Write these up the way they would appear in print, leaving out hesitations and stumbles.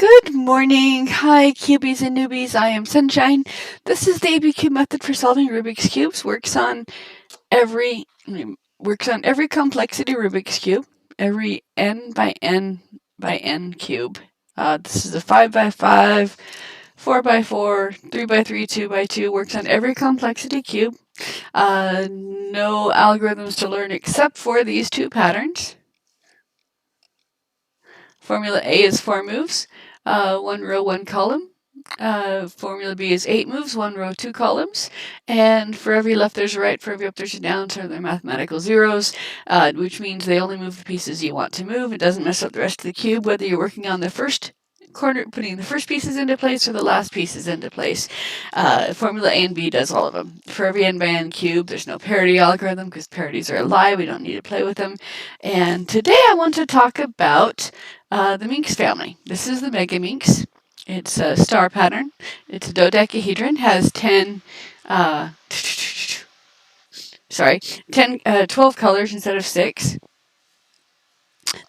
Good morning. Hi, cubies and newbies. I am Sunshine. This is the ABCube method for solving Rubik's cubes. Every works on every complexity Rubik's cube, every n by n by n cube. This is a 5 by 5, 4 by 4, 3 by 3, 2 by 2. Works on every complexity cube. No algorithms to learn except for these two patterns. Formula A is 4 moves, 1 row, 1 column. Formula B is 8 moves, 1 row, 2 columns. And for every left there's a right, for every up there's a down, so they're mathematical zeros, which means they only move the pieces you want to move. It doesn't mess up the rest of the cube, whether you're working on the first corner, putting the first pieces into place or the last pieces into place. Formula A and B does all of them. For every n by n cube, there's no parity algorithm because parities are a lie. We don't need to play with them. And today I want to talk about the Minx family. This is the Mega Minx. It's a star pattern. It's a dodecahedron. Has 12 colors instead of 6.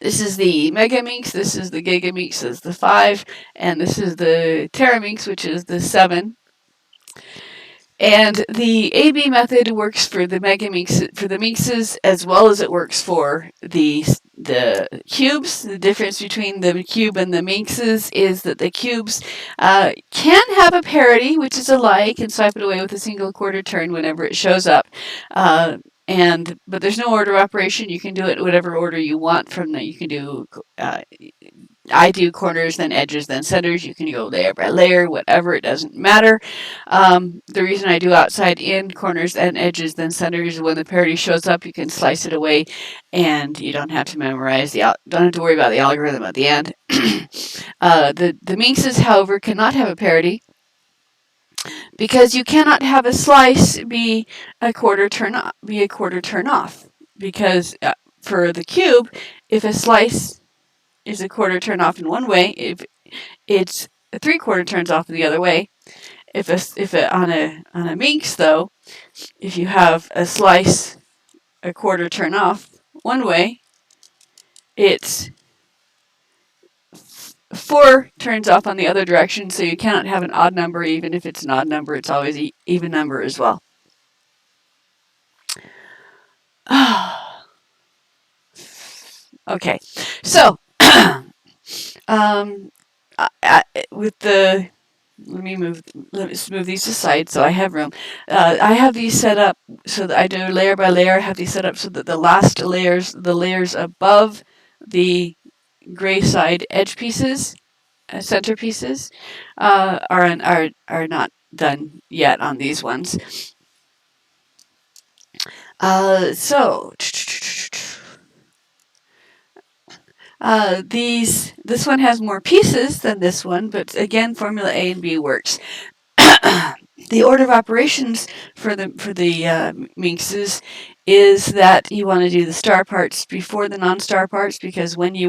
This is the Mega Minx. This is the Giga Minx. This is the 5, and this is the Terra Minx, which is the 7. And the AB method works for the Mega Minx, for the Minxes, as well as it works for the cubes. The difference between the cube and the Minxes is that the cubes can have a parity, which is a lie. You can swipe it away with a single quarter turn whenever it shows up. But there's no order operation. You can do it in whatever order you want. You can do I do corners, then edges, then centers. You can go layer by layer, whatever, it doesn't matter. The reason I do outside in, corners, and edges, then centers, when the parity shows up, you can slice it away and you don't have to don't have to worry about the algorithm at the end. The Minxes, however, cannot have a parity because you cannot have a slice be a quarter turn off. Because for the cube, if a slice is a quarter turn off in one way, if it's a 3/4 turns off in the other way. On a Minx though, if you have a slice a quarter turn off one way, it's 4 turns off on the other direction, so you cannot have an odd number. Even if it's an odd number, it's always an even number as well. Okay, so let's move these aside so I have room. I have these set up so that I do layer by layer. I have these set up so that the layers above the gray side edge pieces, center pieces, are not done yet on these ones. This one has more pieces than this one, but again, formula A and B works. The order of operations for the Minxes is that you want to do the star parts before the non-star parts, because to move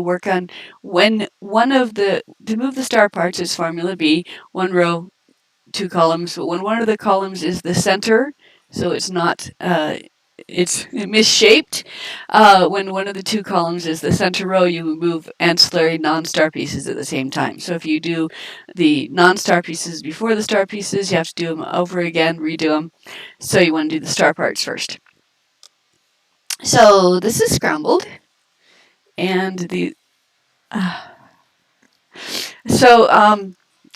the star parts is formula B, 1 row, 2 columns, but when one of the columns is the center, so it's not it's misshaped. When one of the 2 columns is the center row, you move ancillary non-star pieces at the same time. So if you do the non-star pieces before the star pieces, you have to do them over again, redo them. So you want to do the star parts first. So this is scrambled, and I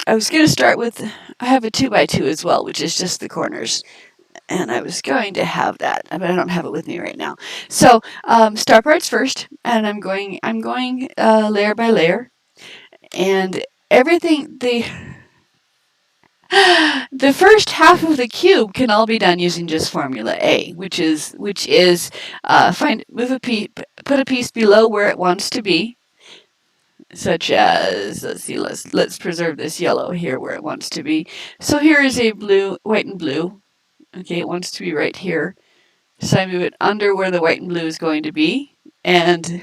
was going to start with, I have a 2x2 as well, which is just the corners. And I was going to have that, but I don't have it with me right now. So star parts first, and I'm going layer by layer, and everything the first half of the cube can all be done using just formula A, which is put a piece below where it wants to be, such as, let's preserve this yellow here where it wants to be. So here is a white and blue. Okay, it wants to be right here. So I move it under where the white and blue is going to be. And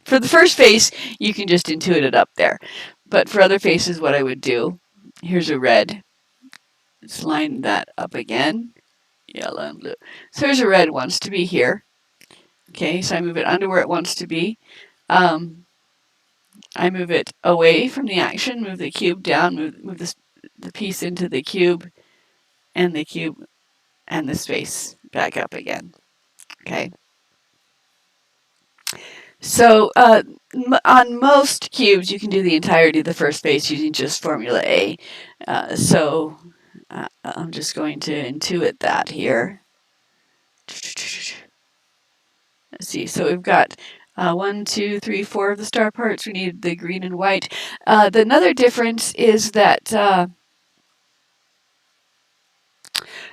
for the first face, you can just intuit it up there. But for other faces, what I would do, here's a red. Let's line that up again. Yellow and blue. So here's a red, wants to be here. Okay, so I move it under where it wants to be. I move it away from the action, move the cube down, move the piece into the cube and the space back up again. Okay. So on most cubes, you can do the entirety of the first space using just formula A. I'm just going to intuit that here. Let's see. So we've got 1, 2, 3, 4 of the star parts. We need the green and white. Another difference is that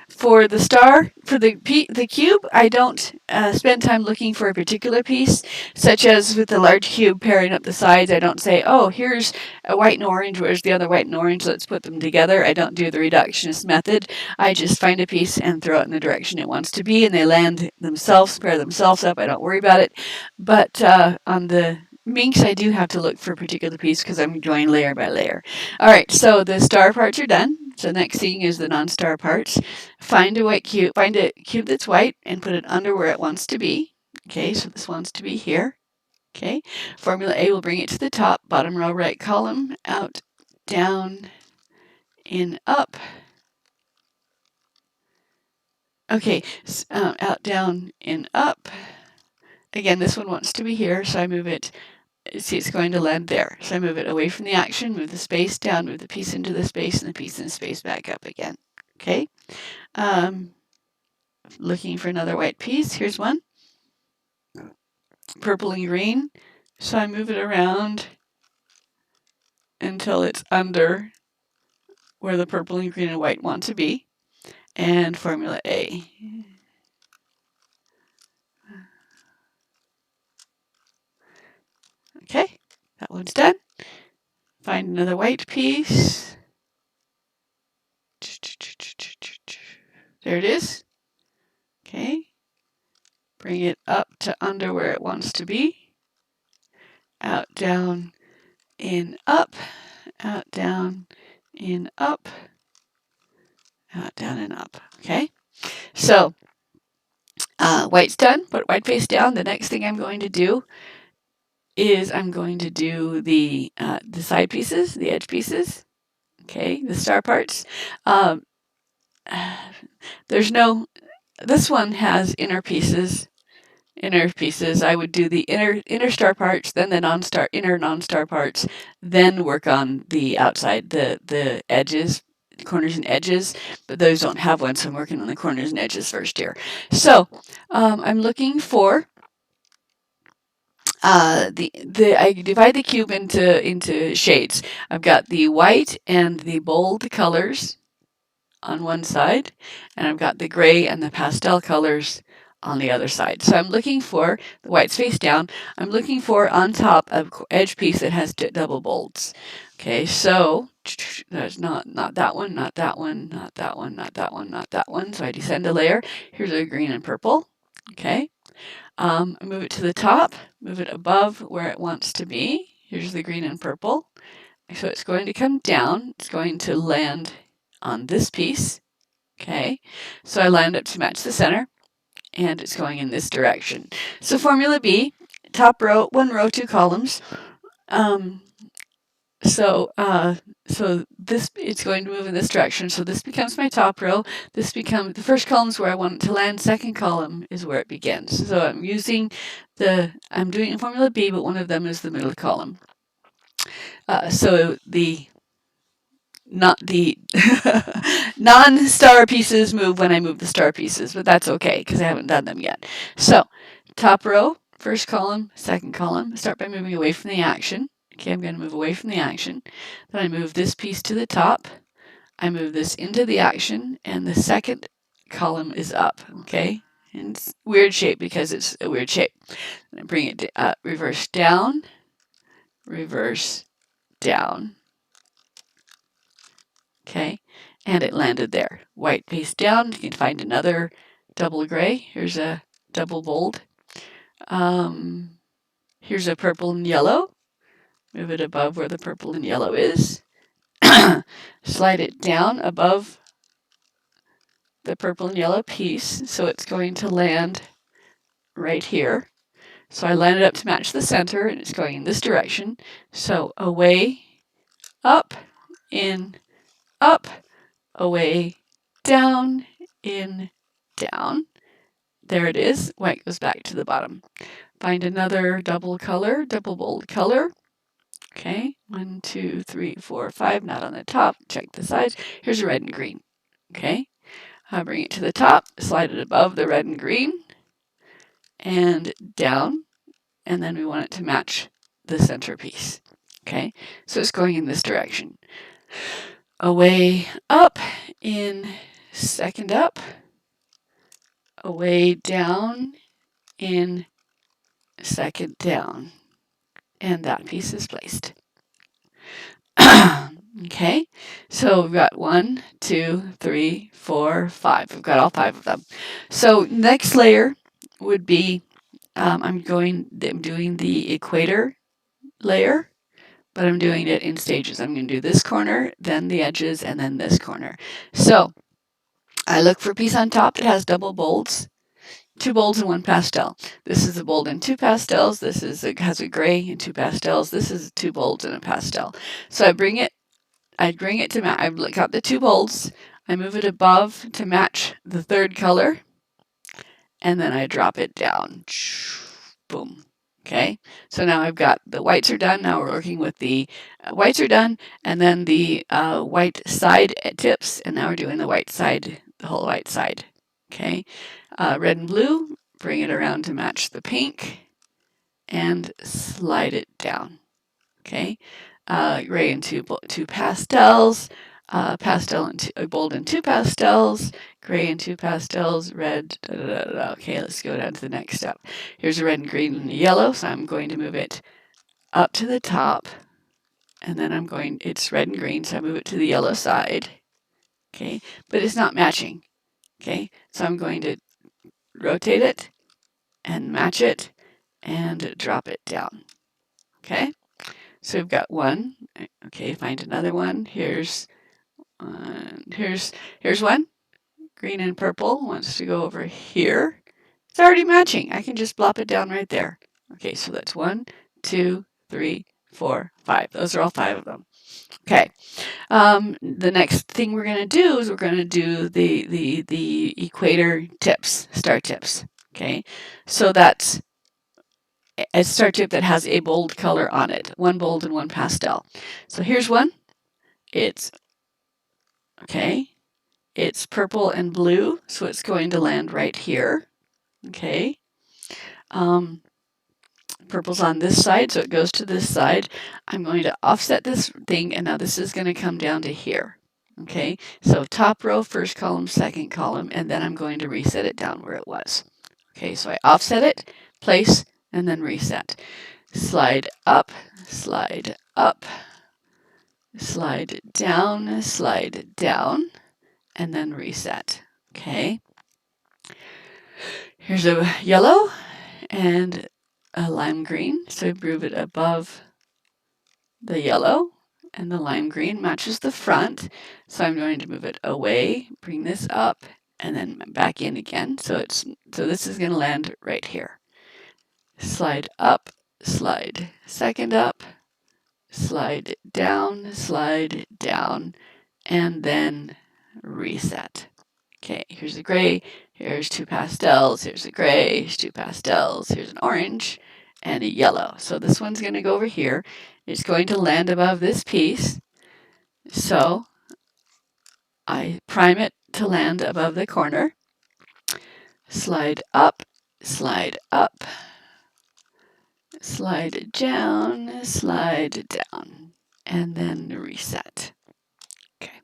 for the cube, I don't spend time looking for a particular piece, such as with the large cube pairing up the sides. I don't say, oh, here's a white and orange, where's the other white and orange, let's put them together. I don't do the reductionist method. I just find a piece and throw it in the direction it wants to be, and they land themselves, pair themselves up. I don't worry about it. But on the Minx, I do have to look for a particular piece because I'm going layer by layer. All right, so the star parts are done. So next thing is the non-star parts. Find a cube that's white and put it under where it wants to be. Okay, so this wants to be here. Okay, formula A will bring it to the top, bottom row, right column, out, down, in, up. Okay, out, down, in, up. Again, this one wants to be here, so I move it. See, it's going to land there. So I move it away from the action, move the space down, move the piece into the space, and the piece in the space back up again. Okay. Looking for another white piece. Here's one. Purple and green. So I move it around until it's under where the purple and green and white want to be. And formula A. Okay, that one's done. Find another white piece. There it is. Okay. Bring it up to under where it wants to be. Out, down, in, up. Out, down, in, up. Out, down, and up. Okay. So white's done. Put white face down. The next thing I'm going to do is I'm going to do the side pieces, the edge pieces. Okay, the star parts. This one has inner pieces. I would do the inner star parts, then the inner non-star parts, then work on the outside, the edges, corners and edges, but those don't have one, so I'm working on the corners and edges first here. So I'm looking for I divide the cube into shades. I've got the white and the bold colors on one side, and I've got the gray and the pastel colors on the other side. So I'm looking for the white's face down. I'm looking for on top an edge piece that has double bolds. Okay, so there's not that one, not that one, not that one, not that one, not that one. So I descend a layer. Here's a green and purple. Okay. Move it to the top, move it above where it wants to be. Here's the green and purple. So it's going to come down. It's going to land on this piece. Okay, so I lined up to match the center, and it's going in this direction. So formula B, top row, 1 row, 2 columns. So this, it's going to move in this direction. So this becomes my top row. This becomes the first column is where I want it to land. Second column is where it begins. So I'm doing formula B, but one of them is the middle column. So the non-star pieces move when I move the star pieces, but that's okay because I haven't done them yet. So top row, first column, second column. Start by moving away from the action. Okay, I'm going to move away from the action. Then I move this piece to the top. I move this into the action, and the second column is up. Okay, and it's weird shape because it's a weird shape. And I bring it reverse down, reverse down. Okay, and it landed there. White face down. You can find another double gray. Here's a double bold. Here's a purple and yellow. Move it above where the purple and yellow is. Slide it down above the purple and yellow piece, so it's going to land right here. So I line it up to match the center, and it's going in this direction. So away, up, in, up, away, down, in, down. There it is. White goes back to the bottom. Find another double bold color. Okay, 1, 2, 3, 4, 5, not on the top. Check the sides. Here's a red and green. Okay, I'll bring it to the top, slide it above the red and green, and down, and then we want it to match the centerpiece. Okay, so it's going in this direction. Away, up, in, second up, away, down, in, second down, and that piece is placed. Okay, so we've got 1, 2, 3, 4, 5. We've got all 5 of them. So next layer would be I'm doing the equator layer, but I'm doing it in stages. I'm going to do this corner, then the edges, and then this corner. So I look for a piece on top that has double bolds, 2 bolds and 1 pastel. This is a bold and 2 pastels. This has a gray and 2 pastels. This is 2 bolds and a pastel. So I bring it to match. I've got the 2 bolds. I move it above to match the third color, and then I drop it down. Boom. Okay, so now I've got the whites are done. Now we're working with the whites are done, and then the white side tips, and now we're doing the white side, the whole white side. Okay, red and blue, bring it around to match the pink, and slide it down. Okay, gray and two pastels, pastel and bold and 2 pastels, gray and 2 pastels, red. Da, da, da, da. Okay, let's go down to the next step. Here's a red and green and a yellow, so I'm going to move it up to the top, and then it's red and green, so I move it to the yellow side. Okay, but it's not matching. Okay, so I'm going to rotate it and match it and drop it down. Okay. So we've got 1. Okay, find another one. Here's 1. Here's 1. Green and purple wants to go over here. It's already matching. I can just plop it down right there. Okay, so that's 1, 2, 3, 4, 5. Those are all 5 of them. Okay. The next thing we're going to do is we're going to do the equator tips, star tips. Okay, so that's a star tip that has a bold color on it, 1 bold and 1 pastel. So here's one. It's purple and blue, so it's going to land right here. Okay. Purple's on this side, so it goes to this side. I'm going to offset this thing, and now this is going to come down to here. Okay, so top row, first column, second column, and then I'm going to reset it down where it was. Okay, so I offset it, place, and then reset. Slide up, slide up, slide down, and then reset. Okay. Here's a yellow and a lime green, so I move it above the yellow, and the lime green matches the front, so I'm going to move it away, bring this up, and then back in again. So this is going to land right here. Slide up, slide second up, slide down, and then reset. Okay, here's a gray, here's 2 pastels, here's a gray, here's 2 pastels, here's an orange, and a yellow. So this one's going to go over here. It's going to land above this piece. So I prime it to land above the corner. Slide up, slide down, and then reset. Okay.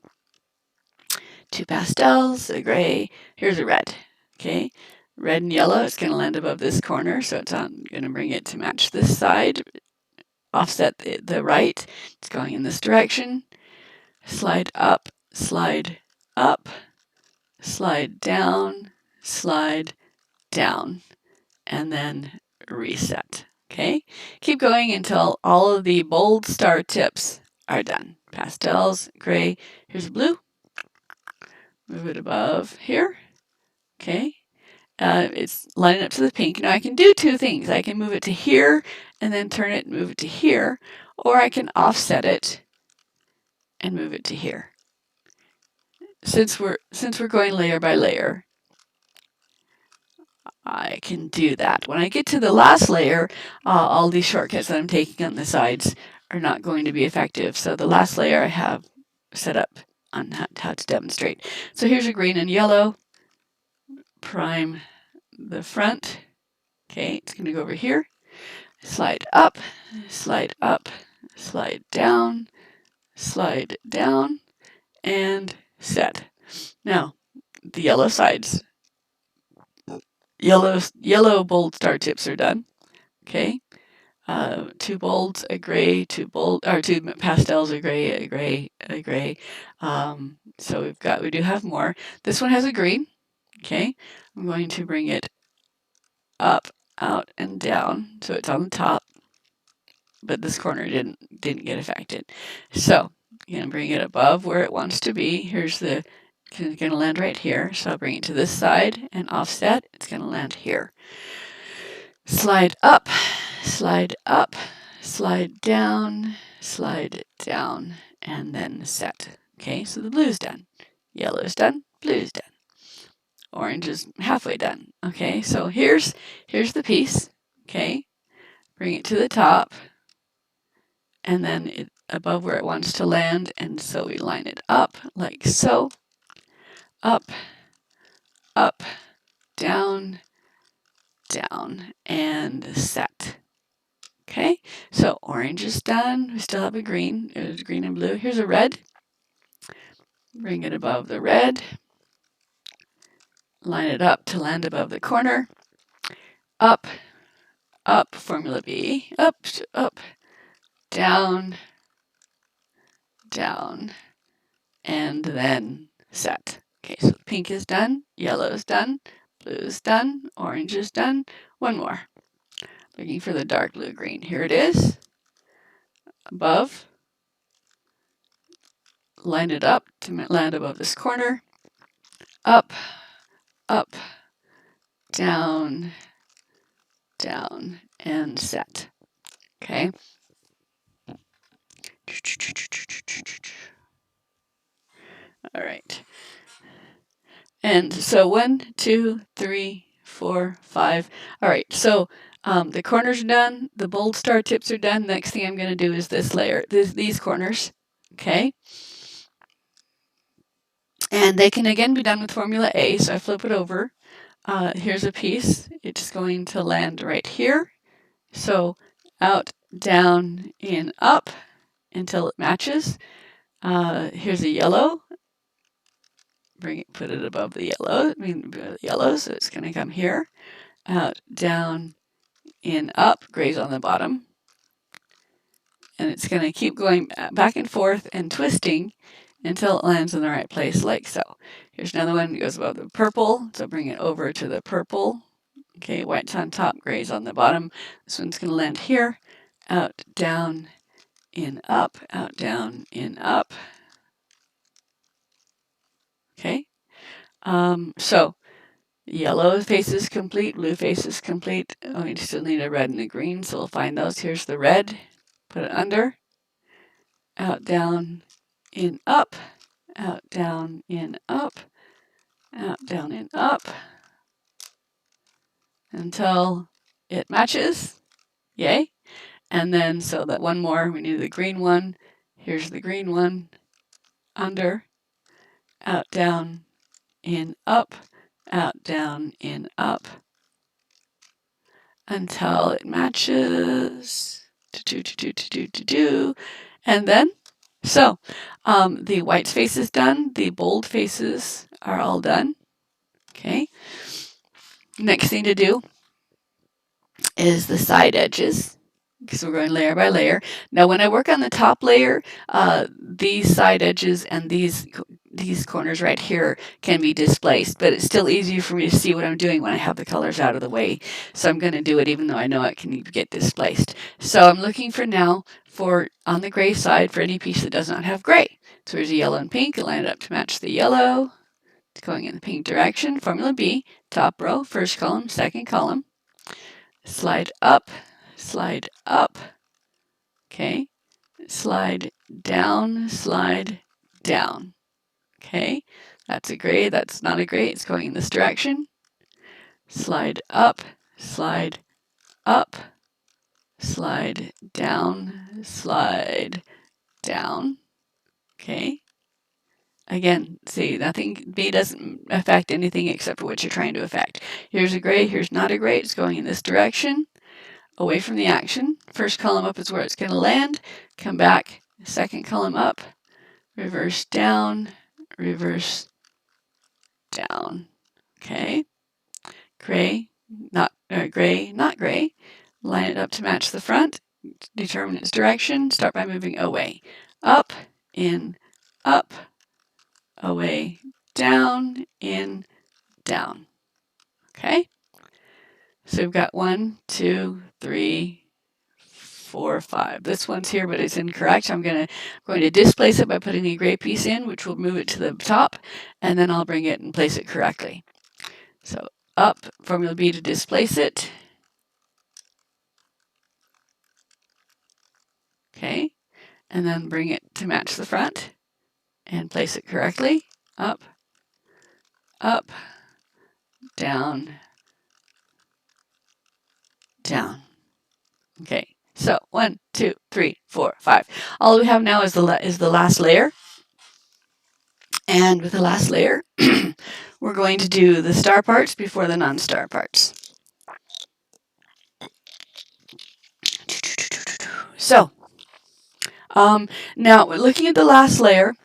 2 pastels, a gray, here's a red. Okay. Red and yellow, it's going to land above this corner, so I'm going to bring it to match this side. Offset the right, it's going in this direction. Slide up, slide down, and then reset. Okay, keep going until all of the bold star tips are done. Pastels, gray, here's blue. Move it above here. Okay, it's lining up to the pink. Now I can do two things. I can move it to here and then turn it and move it to here, or I can offset it and move it to here. Since we're going layer by layer, I can do that. When I get to the last layer, all these shortcuts that I'm taking on the sides are not going to be effective. So the last layer I have set up on how to demonstrate. So here's a green and yellow. Prime the front. Okay, it's going to go over here. Slide up, slide up, slide down, and set. Now, the yellow sides, yellow bold star tips are done. Okay, two bolds, a gray, two pastels, a gray. So we do have more. This one has a green. Okay, I'm going to bring it up, out, and down so it's on the top. But this corner didn't get affected. So I'm gonna bring it above where it wants to be. Here's it's gonna land right here. So I'll bring it to this side and offset. It's gonna land here. Slide up, slide up, slide down, and then set. Okay, so the blue's done. Yellow's done, blue's done. Orange is halfway done. Okay, so here's the piece. Okay, bring it to the top, and then above where it wants to land, and so we line it up like so. Up, up, down, down, and set. Okay, so orange is done. We still have a green. There's green and blue. Here's a red. Bring it above the red. Line it up to land above the corner. Up, up, formula B. Up, up, down, down, and then set. Okay, so pink is done, yellow is done, blue is done, orange is done. One more. Looking for the dark blue green. Here it is. Above. Line it up to land above this corner. Up, up, down, down, and set. Okay. All right. And so 1, 2, 3, 4, 5. All right. So the corners are done. The bold star tips are done. Next thing I'm going to do is this layer, these corners. Okay. And they can again be done with formula A. So I flip it over. Here's a piece. It's going to land right here. So out, down, in, up until it matches. Here's a yellow. Put it above the yellow, so it's going to come here. Out, down, in, up, gray's on the bottom. And it's going to keep going back and forth and twisting until it lands in the right place, like so. Here's another one that goes above the purple, so bring it over to the purple. Okay, white's on top, gray's on the bottom. This one's going to land here. Out, down, in, up, out, down, in, up. Okay. So yellow face is complete, blue face is complete. Oh, we still need a red and a green, so we'll find those. Here's the red. Put it under. Out, down, in, up. Out, down, in, up. Out, down, in, up. Until it matches. Yay. And then, so that one more, we need the green one. Here's the green one. Under. Out, down, in, up. Out, down, in, up. Until it matches. And then, so the white face is done. The bold faces are all done. Okay. Next thing to do is the side edges, because we're going layer by layer. Now, when I work on the top layer, these side edges and these corners right here can be displaced, but it's still easier for me to see what I'm doing when I have the colors out of the way. So I'm going to do it even though I know it can get displaced. So I'm looking for now on the gray side for any piece that does not have gray. So here's a yellow and pink. Line it up to match the yellow. It's going in the pink direction. Formula B, top row, first column, second column. Slide up, okay. Slide down, okay. That's a gray, that's not a gray, it's going in this direction. Slide up, slide down, okay. Again, see, nothing, B doesn't affect anything except for what you're trying to affect. Here's a gray, here's not a gray, it's going in this direction, away from the action. First column up is where it's going to land, come back, second column up, reverse down, okay. Gray, not gray. Line it up to match the front, determine its direction, start by moving away. Up, in, up, away, down, in, down. Okay? So we've got 1, 2, 3, 4, 5. This one's here, but it's incorrect. I'm going to displace it by putting a gray piece in, which will move it to the top, and then I'll bring it and place it correctly. So up, formula B to displace it. Okay, and then bring it to match the front and place it correctly. Up, down, down. Okay, so 1, 2, 3, 4, 5. All we have now is the last layer. And with the last layer, we're going to do the star parts before the non-star parts. So, now looking at the last layer,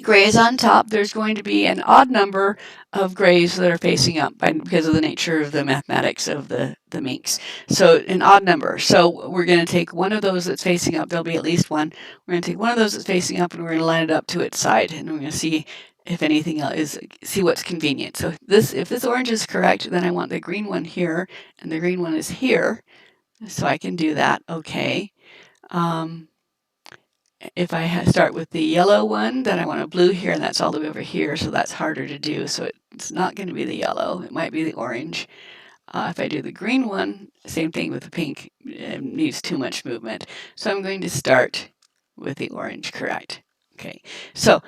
gray is on top. There's going to be an odd number of grays that are facing up because of the nature of the mathematics of the minks. So an odd number. So we're going to take one of those that's facing up. There'll be at least one. We're going to take one of those that's facing up and we're going to line it up to its side. And we're going to see if anything else see what's convenient. So if this orange is correct, then I want the green one here and the green one is here. So I can do that. Okay. If I start with the yellow one, then I want a blue here, and that's all the way over here, so that's harder to do. So it's not going to be the yellow. It might be the orange. If I do the green one, same thing with the pink. It needs too much movement. So I'm going to start with the orange, correct. Okay, so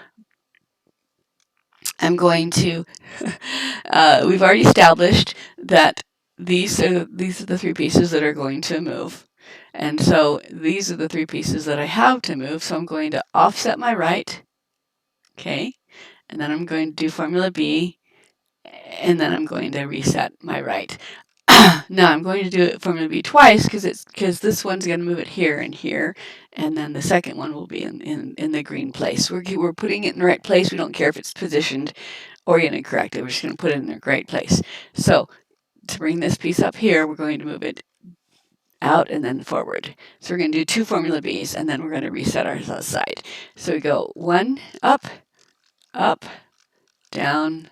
I'm going to, we've already established that these are the three pieces that are going to move. And so these are the three pieces that I have to move. So I'm going to offset my right, okay, and then I'm going to do formula B, and then I'm going to reset my right. Now I'm going to do it formula B twice because this one's going to move it here and here, and then the second one will be in the green place. We're putting it in the right place. We don't care if it's positioned or incorrectly. We're just going to put it in the right place. So to bring this piece up here, we're going to move it out and then forward. So we're going to do 2 formula B's and then we're going to reset our side. So we go 1, up, down,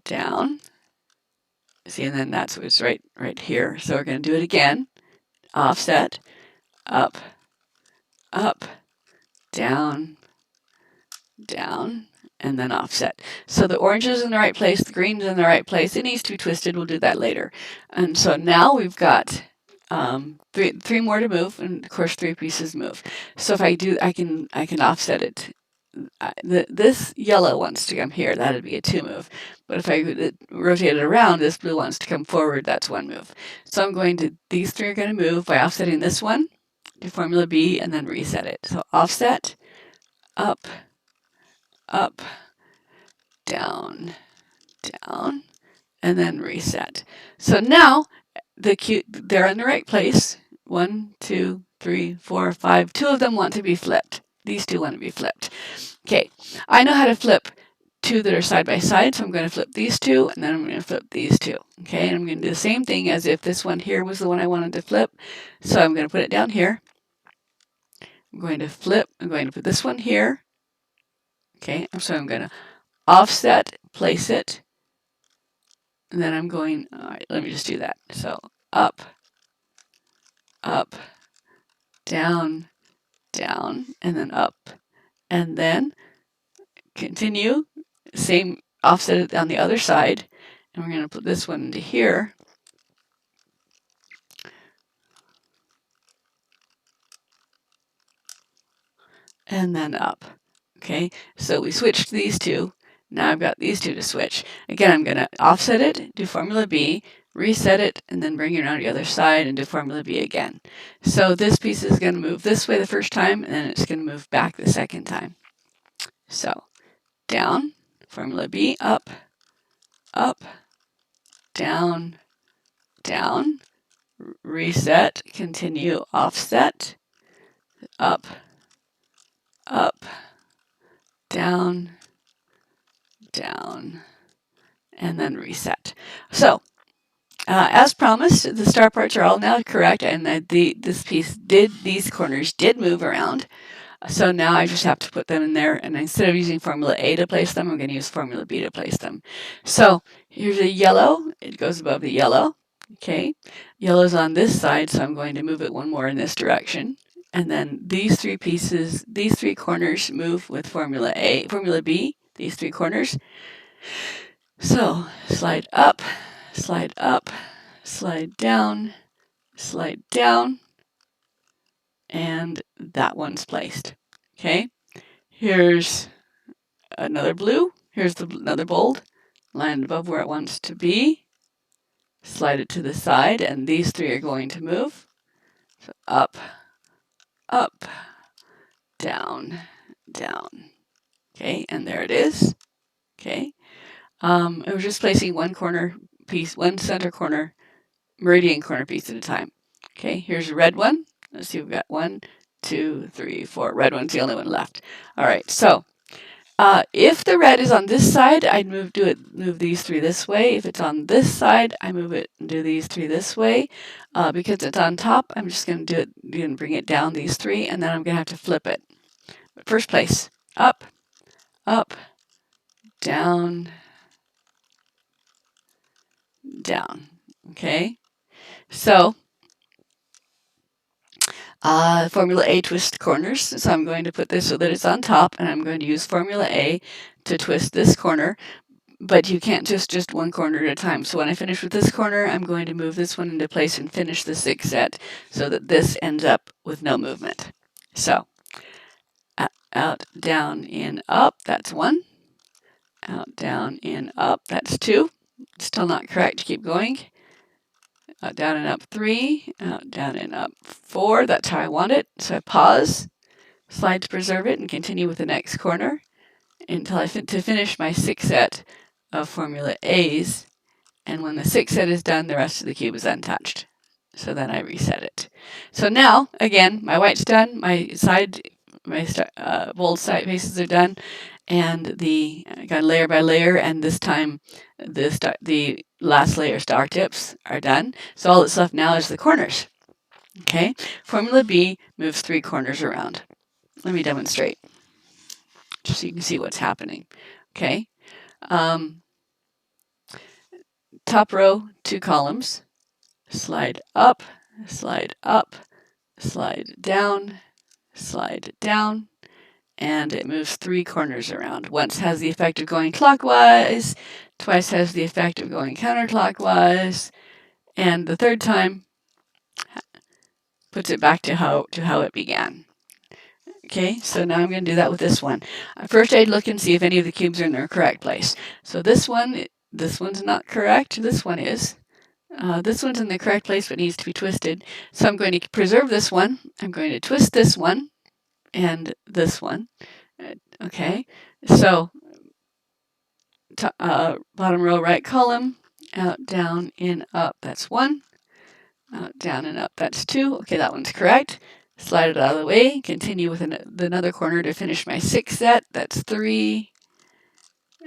down. See, and then that's what's right here. So we're going to do it again. Offset, up, down, down, and then offset. So the orange is in the right place, the green is in the right place. It needs to be twisted. We'll do that later. And so now we've got three more to move, and of course 3 pieces move. So if I do, I can offset it. This yellow wants to come here. That'd be a 2 move. But if I rotate it around, this blue wants to come forward. That's 1 move. So I'm going to, these 3 are going to move by offsetting this one, do formula B, and then reset it. So offset, up, down, down, and then reset. So now they're in the right place. 1, 2, 3, 4, 5. 2 of them want to be flipped. These 2 want to be flipped. Okay, I know how to flip 2 that are side by side, so I'm going to flip these 2, and then I'm going to flip these 2. Okay, and I'm going to do the same thing as if this one here was the one I wanted to flip. So I'm going to put it down here. I'm going to flip. I'm going to put this one here. Okay, so I'm going to offset, place it, and then I'm going, all right, let me just do that. So up, down, down, and then up, and then continue, same offset it on the other side, and we're going to put this one into here. And then up. Okay, so we switched these two. Now I've got these two to switch. Again, I'm going to offset it, do Formula B, reset it, and then bring it around the other side and do Formula B again. So this piece is going to move this way the first time, and then it's going to move back the second time. So down, Formula B, up, up, down, down, reset, continue, offset, up, up, down, down, and then reset. So, as promised, the star parts are all now correct, and these corners did move around. So now I just have to put them in there, and instead of using Formula A to place them, I'm going to use Formula B to place them. So here's a yellow. It goes above the yellow. Okay, yellow's on this side, so I'm going to move it one more in this direction. And then these three pieces, these three corners move with Formula B, these three corners. So slide up, slide up, slide down, and that one's placed. Okay, here's another blue. Here's another bold. Line above where it wants to be. Slide it to the side, and these three are going to move. So up, up, down, down. Okay, and there it is. Okay, and we're just placing one corner piece, one center corner, meridian corner piece at a time. Okay, here's a red one. Let's see, we've got 1, 2, 3, 4. Red one's the only one left. All right, so if the red is on this side, I'd move these three this way. If it's on this side, I move it and do these three this way. Because it's on top, I'm just going to bring it down these three, and then I'm going to have to flip it. But first place, up, up, down, down. Okay, so Formula A twist corners. So I'm going to put this so that it's on top, and I'm going to use Formula A to twist this corner. But you can't twist just one corner at a time. So when I finish with this corner, I'm going to move this one into place and finish the 6 set so that this ends up with no movement. So out, down, in, up, that's 1. Out, down, in, up, that's 2. Still not correct, keep going. Out, down, and up, 3. Out, down, and up, 4. That's how I want it. So I pause, slide to preserve it, and continue with the next corner until to finish my 6 set of Formula A's, and when the 6 set is done, the rest of the cube is untouched. So then I reset it. So now, again, my white's done, my bold side faces are done, and I got layer by layer, and this time the last layer star tips are done. So all that's left now is the corners. Okay, Formula B moves 3 corners around. Let me demonstrate, just so you can see what's happening. Okay. Top row, 2 columns, slide up, slide up, slide down, and it moves 3 corners around. Once has the effect of going clockwise, twice has the effect of going counterclockwise, and the third time puts it back to how it began. Okay, so now I'm going to do that with this one. First I'd look and see if any of the cubes are in their correct place. So this one's not correct, this one is. This one's in the correct place but needs to be twisted. So I'm going to preserve this one. I'm going to twist this one and this one. Okay, so bottom row, right column, out, down, in, up, that's 1. Out, down, and up, that's 2. Okay, that one's correct. Slide it out of the way, continue with another corner to finish my 6 set, that's 3.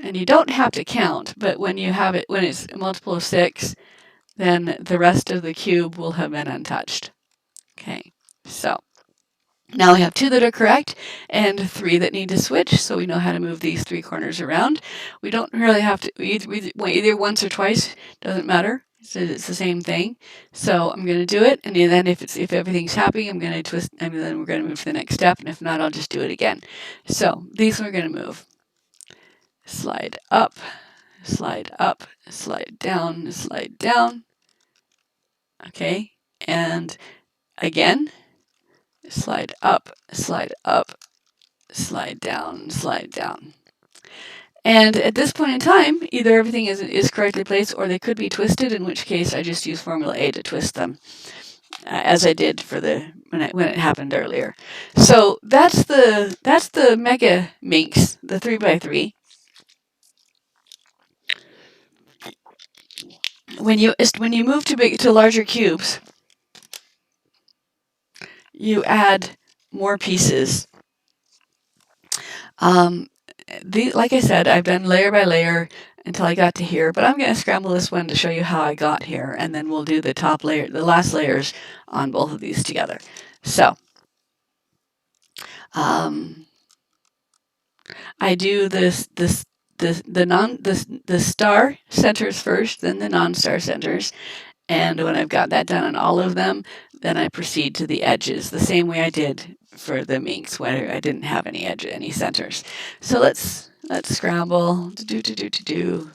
And you don't have to count, but when it's a multiple of 6, then the rest of the cube will have been untouched. Okay, so now we have 2 that are correct and 3 that need to switch, so we know how to move these 3 corners around. We don't really have to, either once or twice, doesn't matter. It's the same thing. So I'm going to do it, and then if everything's happy, I'm going to twist, and then we're going to move to the next step, and if not, I'll just do it again. So these we're going to move. Slide up, slide up, slide down, slide down. Okay, and again, slide up, slide up, slide down, slide down. And at this point in time, either everything is correctly placed or they could be twisted, in which case I just use Formula A to twist them, as I did for when it happened earlier. So that's the Mega Minx, the 3x3. When you move to larger cubes, you add more pieces. Like I said, I've done layer by layer until I got to here, but I'm going to scramble this one to show you how I got here, and then we'll do the top layer, the last layers on both of these together. So, I do the star centers first, then the non-star centers, and when I've got that done on all of them, then I proceed to the edges, the same way I did for the minks where I didn't have any centers. So let's scramble. Do.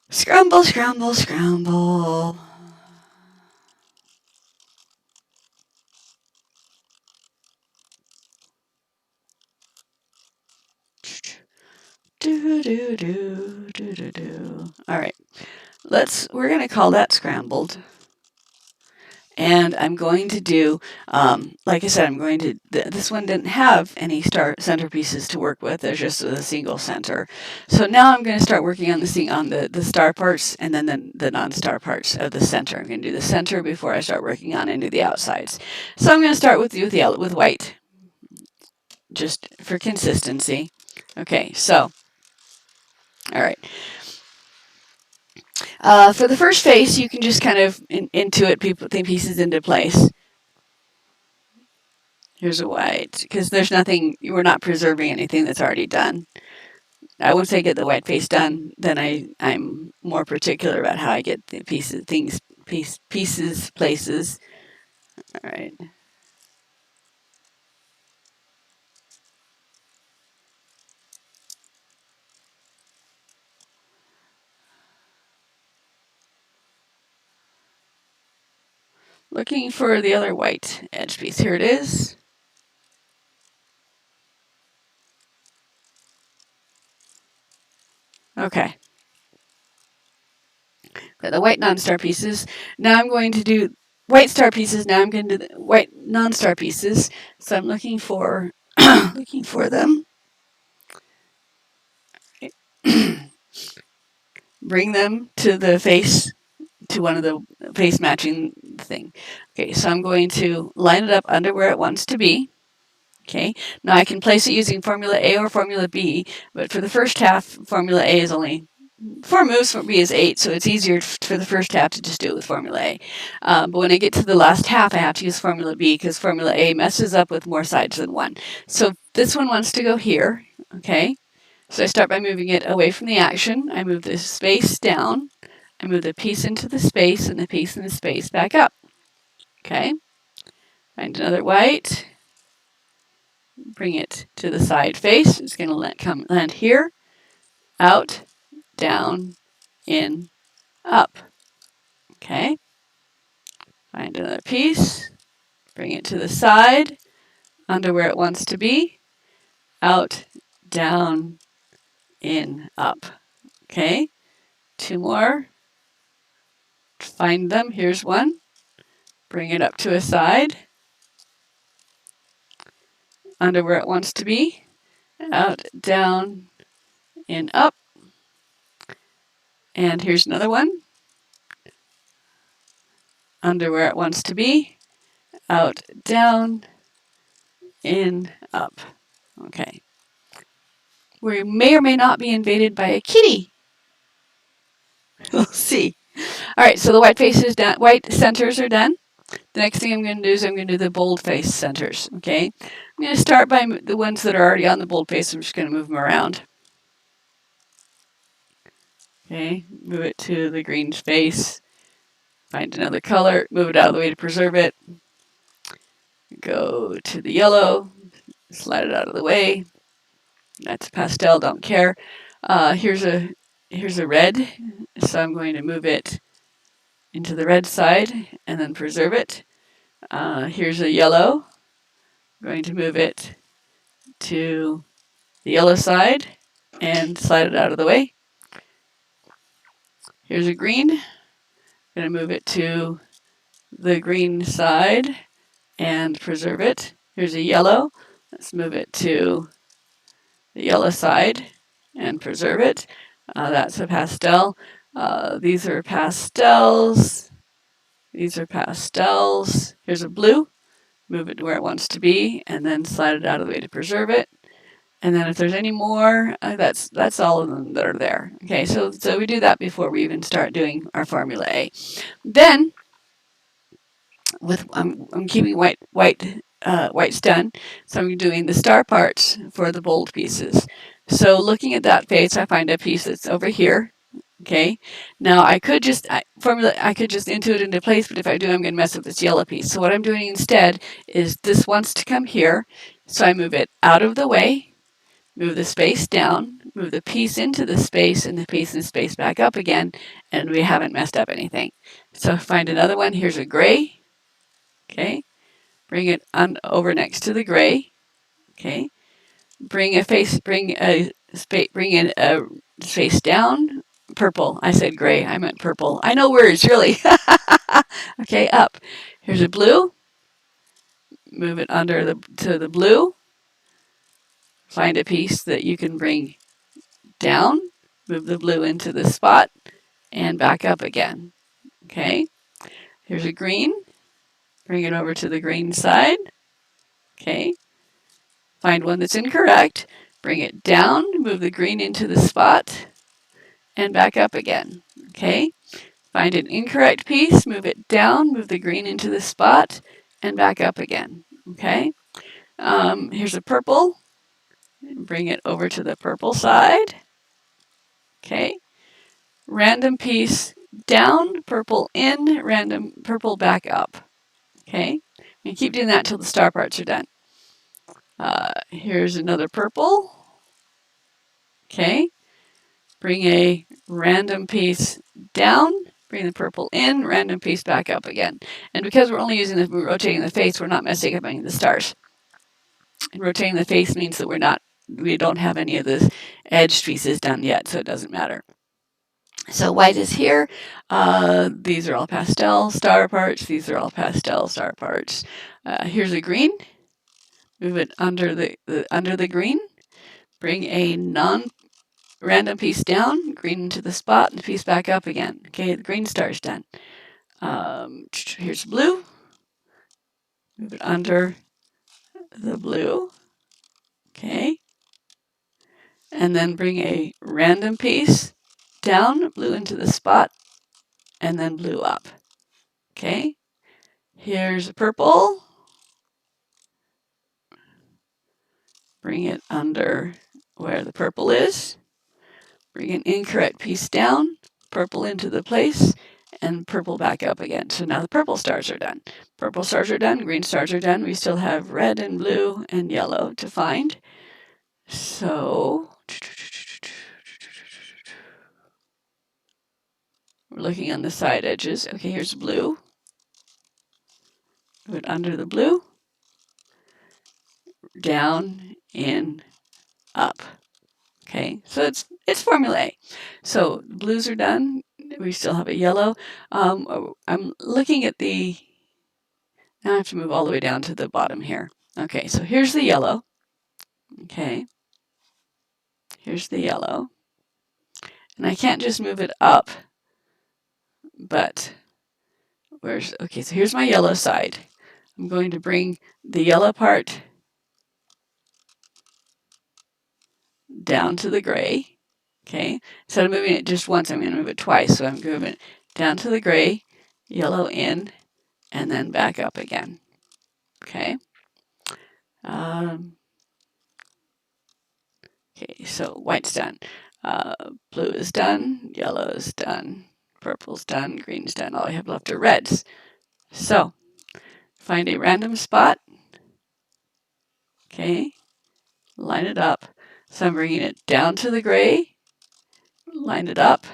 Scramble, scramble, scramble. All right, we're going to call that scrambled. And I'm going to do, like I said, this one didn't have any centerpieces to work with. There's just a single center. So now I'm going to start working on the star parts and then the non-star parts of the center. I'm going to do the center before I start working on any of the outsides. So I'm going to start with white, just for consistency. Okay, so, all right. For the first face, you can just kind of intuit the pieces into place. Here's a white, because there's nothing, we're not preserving anything that's already done. Once I get the white face done, then I'm more particular about how I get the pieces, places. All right. Looking for the other white edge piece. Here it is. Okay. Got the white non-star pieces. Now I'm going to do white star pieces. Now I'm going to do the white non-star pieces. So I'm looking for looking for them. Bring them to the face, to one of the face matching thing. Okay, so I'm going to line it up under where it wants to be. Okay, now I can place it using Formula A or Formula B, but for the first half, Formula A is only 4 moves, for B is 8, so it's easier for the first half to just do it with Formula A. But when I get to the last half, I have to use Formula B because Formula A messes up with more sides than one. So this one wants to go here, okay? So I start by moving it away from the action. I move the space down. I move the piece into the space and the piece in the space back up. Okay? Find another white. Bring it to the side face. It's going to land here. Out, down, in, up. Okay? Find another piece. Bring it to the side. Under where it wants to be. Out, down, in, up. Okay? 2 more. Find them. Here's one. Bring it up to a side. Under where it wants to be. Out, down, in, up. And here's another one. Under where it wants to be. Out, down, in, up. Okay. We may or may not be invaded by a kitty. We'll see. All right, so the white face is done. White centers are done. The next thing I'm going to do is I'm going to do the bold face centers. Okay. I'm going to start by the ones that are already on the bold face. I'm just going to move them around. Okay. Move it to the green face. Find another color. Move it out of the way to preserve it. Go to the yellow. Slide it out of the way. That's a pastel. Don't care. Here's a red. So I'm going to move it into the red side and then preserve it. Here's a yellow. I'm going to move it to the yellow side and slide it out of the way. Here's a green. I'm going to move it to the green side and preserve it. Here's a yellow. Let's move it to the yellow side and preserve it. That's a pastel. These are pastels. These are pastels. Here's a blue. Move it to where it wants to be and then slide it out of the way to preserve it. And then if there's any more, that's all of them that are there. Okay, so we do that before we even start doing our Formula A. Then, with I'm keeping white's done, so I'm doing the star parts for the bold pieces. So looking at that face, I find a piece that's over here. Okay, now I could just intuit into place, but if I do, I'm going to mess with this yellow piece. So what I'm doing instead is this wants to come here, so I move it out of the way. Move the space down, move the piece into the space, and the piece in the space back up again, and we haven't messed up anything. So find another one. Here's a gray. Okay, bring it on over next to the gray. Okay, bring in a space down. Purple. I said gray. I meant purple. I know words, really. Okay, up. Here's a blue. Move it to the blue. Find a piece that you can bring down, move the blue into the spot, and back up again. Okay, here's a green. Bring it over to the green side. Okay, find one that's incorrect. Bring it down, move the green into the spot, and back up again. Okay, find an incorrect piece, move it down, move the green into the spot, and back up again. Okay, here's a purple. Bring it over to the purple side. Okay, random piece down, purple in, random purple back up. Okay, and keep doing that till the star parts are done. Here's another purple. Okay, bring a random piece down, bring the purple in, random piece back up again. And because we're only rotating the face, we're not messing up any of the stars. And rotating the face means that we don't have any of the edged pieces done yet, so it doesn't matter. So white is here. These are all pastel star parts. These are all pastel star parts. Here's a green. Move it under the green. Bring a non-random piece down, green into the spot, and the piece back up again. Okay, the green star's done. Here's blue. Move it under the blue. Okay. And then bring a random piece down, blue into the spot, and then blue up. Okay. Here's a purple. Bring it under where the purple is. Bring an incorrect piece down, purple into the place, and purple back up again. So now the purple stars are done. Purple stars are done, green stars are done. We still have red and blue and yellow to find. So we're looking on the side edges. Okay, here's blue. Put it under the blue, down, in, up. Okay, so it's Formula A. So blues are done. We still have a yellow. I'm looking at the. Now I have to move all the way down to the bottom here. Okay, so here's the yellow. Okay, here's the yellow. And I can't just move it up, but okay, so here's my yellow side. I'm going to bring the yellow part down to the gray. Okay, instead of moving it just once, I'm going to move it twice. So I'm moving it down to the gray, yellow in, and then back up again. Okay. Okay, so white's done. Blue is done, yellow is done, purple's done, green's done. All I have left are reds. So find a random spot. Okay, line it up. So I'm bringing it down to the gray, line it up,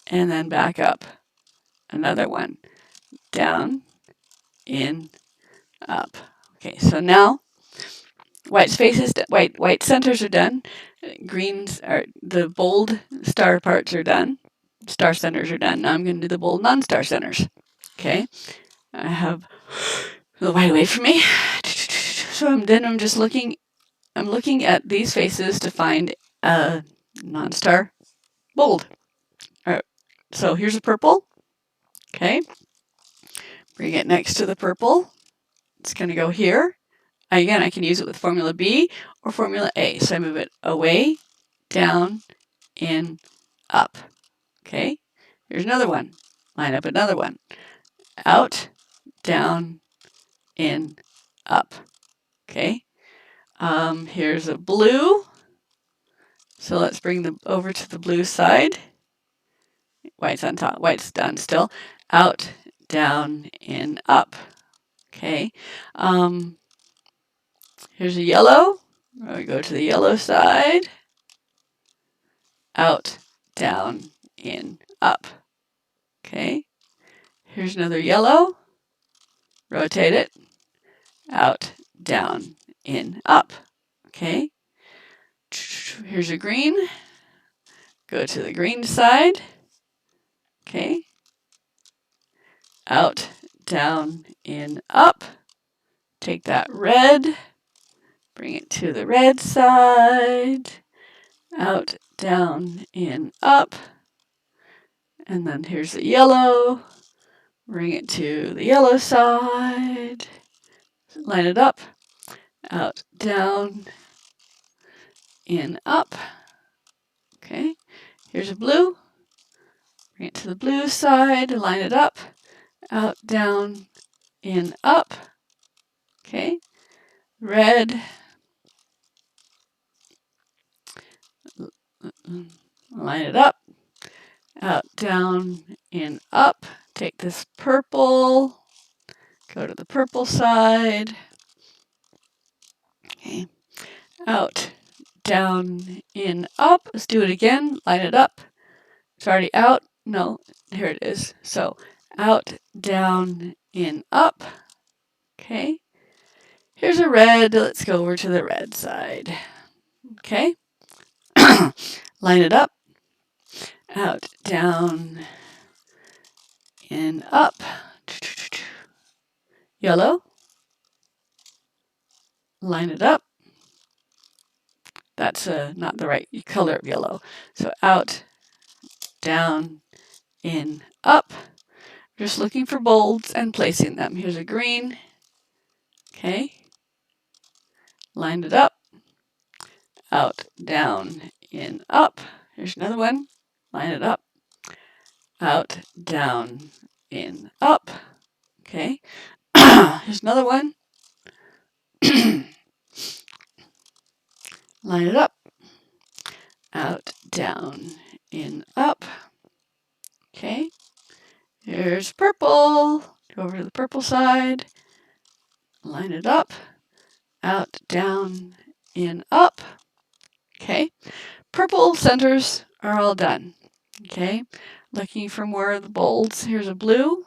and then back up. Another one. Down, in, up. Okay, so now white spaces, white centers are done. Greens are, the bold star parts are done. Star centers are done. Now I'm going to do the bold non-star centers. Okay, I have the white away from me. So I'm just looking. I'm looking at these faces to find a non-star bold. All right, so here's a purple. Okay, bring it next to the purple. It's going to go here. Again, I can use it with formula B or formula A. So I move it away, down, in, up. Okay, here's another one. Line up another one. Out, down, in, up. Okay, here's a blue. So let's bring them over to the blue side. White's on top, white's done still. Out, down, in, up. Okay, here's a yellow. We go to the yellow side. Out, down, in, up. Okay, here's another yellow. Rotate it. Out, down, in, up. Okay, here's a green. Go to the green side. Okay, out, down, in, up. Take that red, bring it to the red side. Out, down, in, up. And then here's the yellow. Bring it to the yellow side. Line it up. Out, down, in, up. Okay, here's a blue. Bring it to the blue side. Line it up. Out, down, in, up. Okay, red. Line it up. Out, down, in, up. Take this purple. Go to the purple side. Okay, out, down, in, up. Let's do it again. Line it up. It's already out. No, here it is. So out, down, in, up. Okay. Here's a red. Let's go over to the red side. Okay. Line it up. Out, down, in, up. Yellow. Line it up. That's not the right color of yellow. So out, down, in, up. Just looking for bolds and placing them. Here's a green. Okay. Line it up. Out, down, in, up. Here's another one. Line it up. Out, down, in, up. Okay. Here's another one. Line it up. Out, down, in, up. Okay. Here's purple. Go over to the purple side. Line it up. Out, down, in, up. Okay. Purple centers are all done. Okay. Looking for more of the bolds. Here's a blue.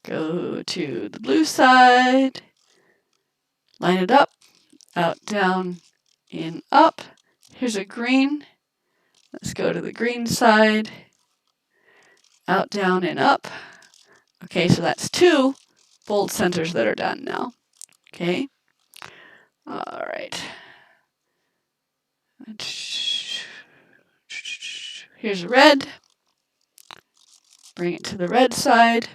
Go to the blue side. Line it up. Out, down, in, up. Here's a green. Let's go to the green side. Out, down, and up. Okay, so that's 2 bold centers that are done now. Okay. All right. Here's a red. Bring it to the red side.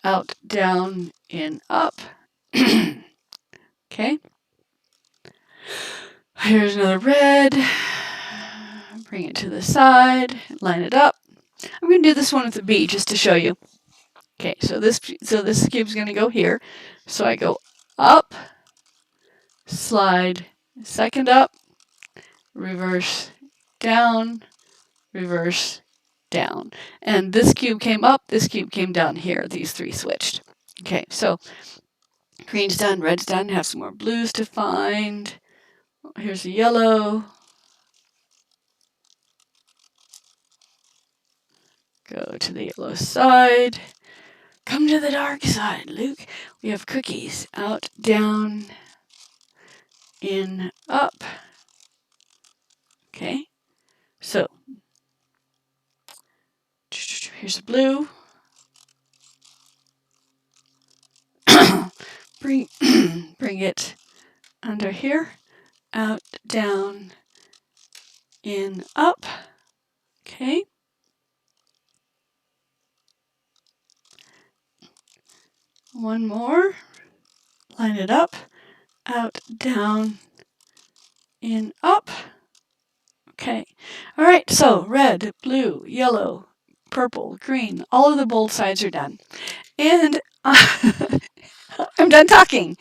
Out, down, in, up. Okay. Here's another red. Bring it to the side, line it up. I'm going to do this one with a B just to show you. Okay, so this cube's going to go here. So I go up, slide, second up, reverse, down, reverse, down. And this cube came up, this cube came down here. These three switched. Okay, so green's done, red's done. Have some more blues to find. Here's a yellow. Go to the yellow side. Come to the dark side, Luke. We have cookies. Out, down, in, up. Okay, so here's the blue. bring it under here. Out, down, in, up. Okay. One more. Line it up. Out, down, in, up. Okay. All right, so red, blue, yellow, purple, green, all of the bold sides are done. And I'm done talking.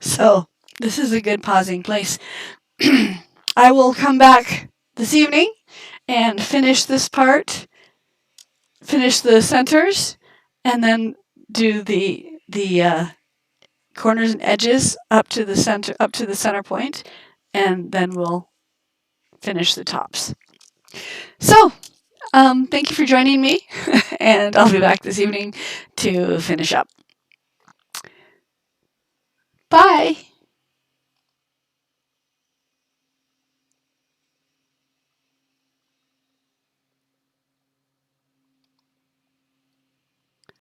So this is a good pausing place. I will come back this evening and finish this part, finish the centers, and then do the corners and edges up to the center point, and then we'll finish the tops. So thank you for joining me, and I'll be back this evening to finish up.